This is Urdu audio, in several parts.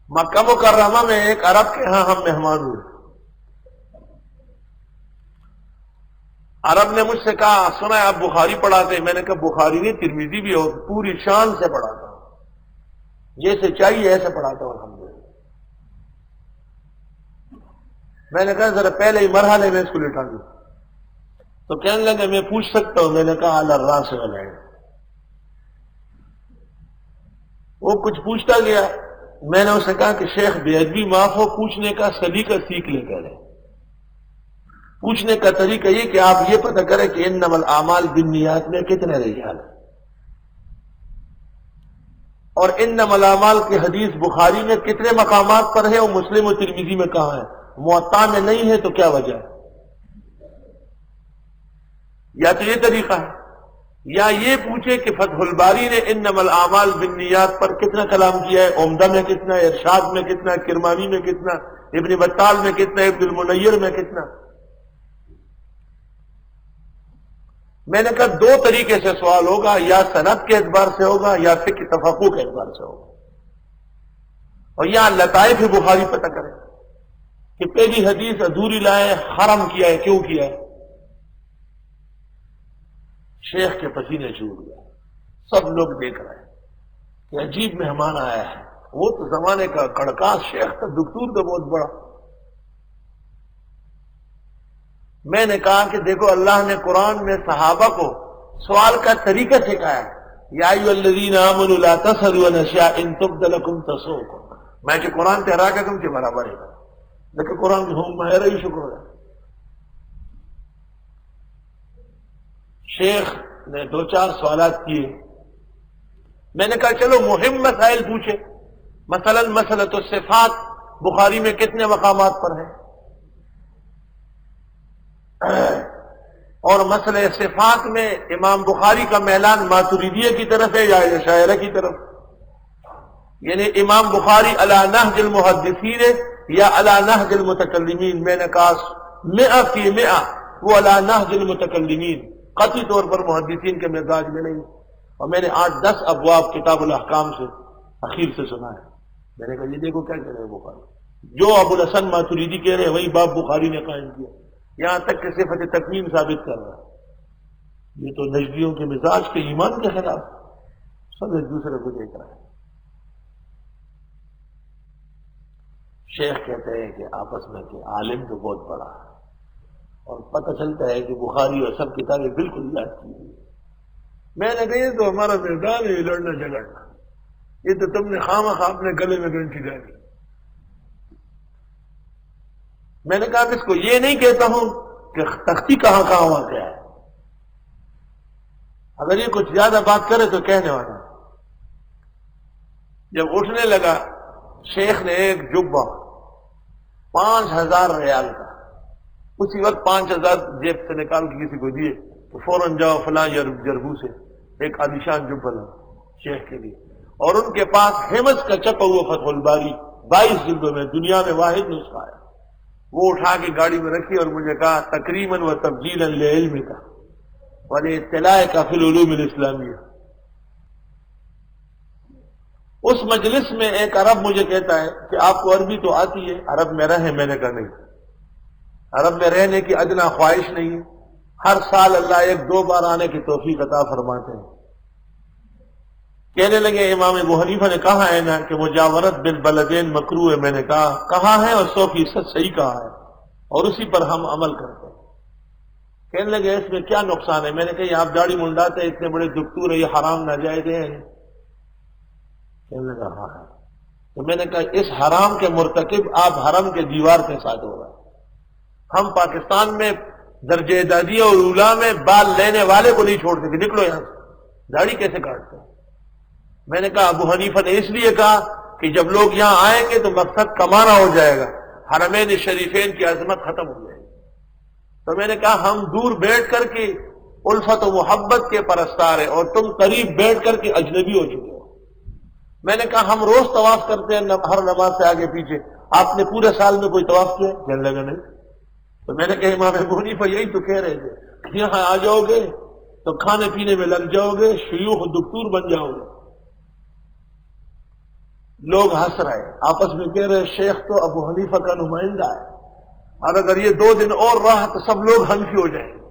مکہ مکرمہ میں ایک عرب کے ہاں ہم مہمان ہوئے. عرب نے مجھ سے کہا سنا ہے آپ بخاری پڑھاتے ہیں. میں نے کہا بخاری نہیں ترمذی بھی ہو, پوری شان سے پڑھاتا ہوں, جیسے چاہیے ایسے پڑھاتا ہوں الحمدللہ. میں نے کہا ذرا پہلے ہی مرحلے میں اس کو لٹا دوں. تو کہنے لگے میں پوچھ سکتا ہوں. میں نے کہا علی الراس والعین. وہ کچھ پوچھتا گیا. میں نے اسے کہا کہ شیخ بے ادبی معاف ہو, پوچھنے کا سلیقہ سیکھ لے کر ہے. پوچھنے کا طریقہ یہ کہ آپ یہ پتہ کریں کہ انما الاعمال بالنیات میں کتنے رجال ہیں, اور انما الاعمال کی حدیث بخاری میں کتنے مقامات پر ہے اور مسلم و ترمذی میں کہاں ہے, موطا میں نہیں ہے تو کیا وجہ ہے؟ یا تو یہ طریقہ ہے, یا یہ پوچھے کہ فتح الباری نے انما الاعمال بالنیات پر کتنا کلام کیا ہے, عمدہ میں کتنا, ارشاد میں کتنا, کرمانی میں کتنا, ابن بطال میں کتنا, ابن المنیر میں کتنا. میں نے کہا دو طریقے سے سوال ہوگا, یا سند کے اعتبار سے ہوگا یا فقہ تفقہ کے اعتبار سے ہوگا, اور یا لطائف بخاری پتہ کریں کہ پہلی حدیث ادھوری لائے, حرم کیا ہے, کیوں کیا ہے؟ شیخ کے پسینے چھوٹ گیا. سب لوگ دیکھ رہے ہیں کہ عجیب مہمان آیا ہے. وہ تو زمانے کا کڑکاس شیخ تھا, دکتور تو بہت بڑا. میں نے کہا کہ دیکھو اللہ نے قرآن میں صحابہ کو سوال کا طریقہ سکھایا ہے, یا ایھا الذین آمنوا لا تسألوا عن اشیاء ان تبد لکم تسؤکم. میں کہ قرآن تہرا کے تم کے برابر ہے, لیکن قرآن کی ہم میرا ہی شکر ہے. شیخ نے دو چار سوالات کیے. میں نے کہا چلو مہم مسائل پوچھے. مثلا مسئلۃ الصفات بخاری میں کتنے مقامات پر ہے, اور مسئلہ صفات میں امام بخاری کا میلان ماتریدیہ کی طرف ہے یا اشاعرہ کی طرف, یعنی امام بخاری علی نہج المحدثین یا علی نہج المتکلمین. میں نے کہا 100% وہ علی نہج المتکلمین, قطعی طور پر محدثین کے مزاج میں نہیں. اور میں نے 8-10 ابواب کتاب الاحکام سے اخیر سے سنا ہے. میں نے کہا یہ دیکھو کیا کہہ رہے ہیں بخاری, جو ابو الحسن ماتریدی کہہ رہے ہیں وہی باب بخاری نے قائم کیا, یہاں تک کہ صفت تکوین ثابت کر رہا ہے. یہ تو نجدیوں کے مزاج کے ایمان کے خلاف, سب ایک دوسرے کو دیکھ رہے ہیں. شیخ کہتے ہیں کہ آپس میں کہ عالم تو بہت بڑا ہے, اور پتہ چلتا ہے کہ بخاری اور سب کتابیں بالکل یاد کی ہوئی. میں نے کہا یہ تو ہمارا میدان ہے لڑنا جھگڑنا, یہ تو تم نے خواہ اپنے گلے میں گنٹھی ڈالی. میں نے کہا کہ اس کو یہ نہیں کہتا ہوں کہ تختی کہاں کہاں واقع ہے, اگر یہ کچھ زیادہ بات کرے تو کہنے والا. جب اٹھنے لگا شیخ نے ایک جبہ 5000 ریال کا, اسی وقت 5000 جیب سے نکال کے کسی کو دیے تو فوراً جاؤ فلاں جربو سے ایک عالیشان جبہ لا شیخ کے لیے. اور ان کے پاس ہیمس کا چپا ہوا فتح الباری 22 جلدوں میں, دنیا میں واحد نسخہ ہے. وہ اٹھا کے گاڑی میں رکھی اور مجھے کہا تکریماً و تبجیلاً لعلم کا ولاطلاع کا فی العلوم الاسلامیہ. اس مجلس میں ایک عرب مجھے کہتا ہے کہ آپ کو عربی تو آتی ہے, عرب میں رہیں؟ میں نے کہا نہیں, عرب میں رہنے کی ادنا خواہش نہیں ہے. ہر سال اللہ 1-2 بار آنے کی توفیق عطا فرماتے ہیں. کہنے لگے امام ابو حنیفہ نے کہا ہے نا کہ مجاورت بالبلدین مکروہ ہے. میں نے کہا ہے اور 100% صحیح کہا ہے, اور اسی پر ہم عمل کرتے ہیں. کہنے لگے اس میں کیا نقصان ہے؟ میں نے کہا یہ آپ داڑھی منڈاتے ہیں, اتنے بڑے دکتور ہیں, یہ حرام ناجائز ہے. کہنے لگا ہاں ہے. تو میں نے کہا اس حرام کے مرتکب آپ حرم کے دیوار کے ساتھ ہو رہا ہے. ہم پاکستان میں درجہ اعدادیہ اور اولیاء میں بال لینے والے کو نہیں چھوڑتے کہ نکلو یہاں سے, داڑھی کیسے کاٹتے ہیں؟ میں نے کہا ابو حنیفہ نے اس لیے کہا کہ جب لوگ یہاں آئیں گے تو مقصد کمانا ہو جائے گا, حرمین شریفین کی عظمت ختم ہو جائے گی. تو میں نے کہا ہم دور بیٹھ کر کے الفت و محبت کے پرستار ہیں اور تم قریب بیٹھ کر کے اجنبی ہو چکے ہو. میں نے کہا ہم روز طواف کرتے ہیں ہر نماز سے آگے پیچھے, آپ نے پورے سال میں کوئی طواف کیا؟ کہنے لگا نہیں. تو میں نے کہا امام ابو حنیفہ یہی تو کہہ رہے تھے کہ یہاں آ جاؤ گے تو کھانے پینے میں لگ جاؤ گے, شیوخ دکتور بن جاؤ گے. لوگ ہنس رہے آپس میں کہہ رہے شیخ تو ابو حنیفہ کا نمائندہ ہے، اور اگر یہ 2 دن اور رہا تو سب لوگ حنفی ہو جائیں گے۔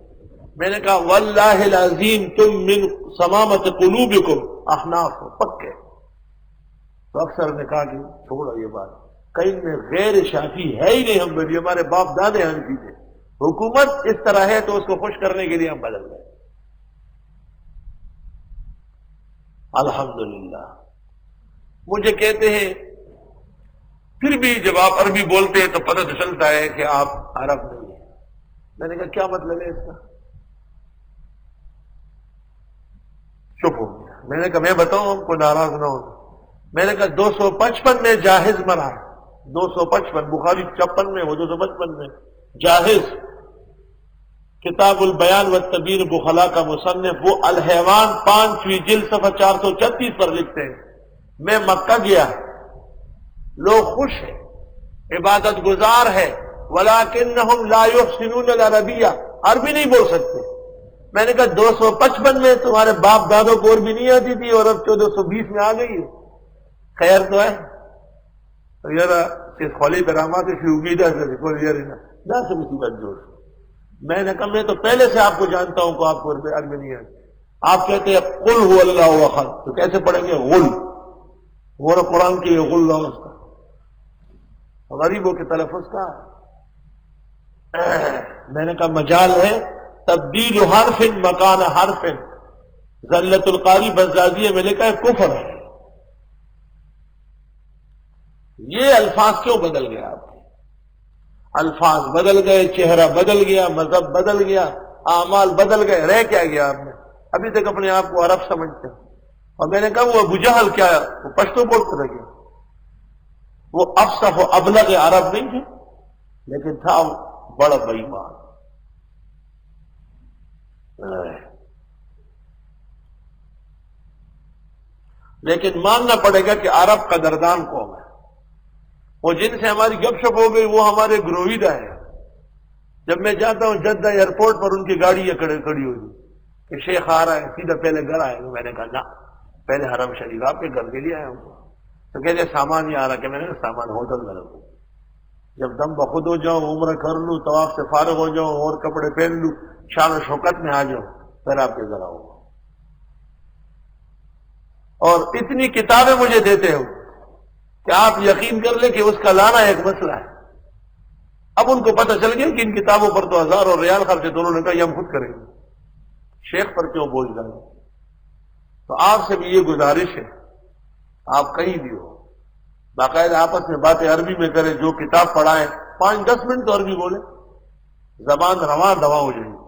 میں نے کہا واللہ العظیم تم من سمامت قلوبکم احناف ہو پکے۔ تو اکثر نے کہا کہ چھوڑو یہ بات، کہیں میں غیر شافی ہے ہی نہیں، ہم بھی ہمارے باپ دادے حنفی تھے، حکومت اس طرح ہے تو اس کو خوش کرنے کے لیے ہم بدل گئے۔ الحمدللہ مجھے کہتے ہیں پھر بھی جب آپ عربی بولتے ہیں تو پتہ تو چلتا ہے کہ آپ عرب نہیں ہیں۔ میں نے کہا کیا مطلب ہے اس کا؟ چپ ہو گیا۔ میں نے کہا میں بتاؤں ہم کو ناراض نہ ہو۔ میں نے کہا 255 میں جاہز مرا ہے، 255 بخاری 56 میں، وہ 255 میں جاہز کتاب البیان والتبیین بخلا کا مصنف، وہ الحیوان 5ویں جلد صفحہ 436 پر لکھتے ہیں میں مکہ گیا، لوگ خوش ہیں، عبادت گزار ہے، ولیکنہم لا یحسنون العربیہ، عربی نہیں بول سکتے۔ میں نے کہا 255 میں تمہارے باپ دادوں کو عربی نہیں آتی تھی اور اب 1420 میں آ گئی ہے، خیر تو ہے تو یار خالی برامات امید ہے کوئی یار نہ سے مصیبت جوڑ۔ میں نے کہا میں تو پہلے سے آپ کو جانتا ہوں کہ آپ کو عربی نہیں آتی۔ آپ کہتے ہیں قل هو اللہ احد، تو کیسے پڑھیں گے غل؟ وہ قرآن کی غل لفظ کا غریبوں کے تلفظ کا۔ میں نے کہا مجال ہے تبدیل حرف مکان حرف، ذلت القاری بزازیہ میں لکھا ہے کفر ہے۔ یہ الفاظ کیوں بدل گیا؟ آپ کے الفاظ بدل گئے، چہرہ بدل گیا، مذہب بدل گیا، اعمال بدل گئے، رہ کیا گیا آپ نے؟ ابھی تک اپنے آپ کو عرب سمجھتے ہیں۔ اور میں نے کہا وہ ابو جہل کیا ہے؟ وہ پشتو بولتے رہ گیا، وہ افصح و ابلغ عرب نہیں تھے لیکن تھا بڑا بے ایمان۔ لیکن ماننا پڑے گا کہ عرب قدردان قوم ہے، وہ جن سے ہماری گپ شپ ہو گئی وہ ہمارے گرویدہ ہیں۔ جب میں جاتا ہوں جدہ ایئرپورٹ پر ان کی گاڑیاں کھڑی ہوئی کہ شیخ آ رہا ہے، سیدھا پہلے گھر آئے گا۔ میں نے کہا نہ، پہلے حرم شریف آپ کے گھر کے لیے آیا ہوں۔ تو کہتے سامان ہی آ رہا، کہ میں نے کہا سامان ہوٹل میں رکھوں، جب دم بخود ہو جاؤں، عمرہ کر لوں، طواف سے فارغ ہو جاؤں اور کپڑے پہن لوں، شان و شوکت میں آ جاؤں، پھر آپ کے گھر آؤں۔ اور اتنی کتابیں مجھے دیتے ہو کہ آپ یقین کر لیں کہ اس کا لانا ایک مسئلہ ہے۔ اب ان کو پتہ چل گیا کہ ان کتابوں پر تو 1000 اور ریال خرچے، تو انہوں نے کہا یہ ہم خود کریں گے، شیخ پر کیوں بوجھ ڈالیں؟ تو آپ سے بھی یہ گزارش ہے، آپ کہیں بھی ہو باقاعدہ آپس میں باتیں عربی میں کریں، جو کتاب پڑھائیں 5-10 منٹ تو عربی بولیں، زبان رواں دوا ہو جائے گی۔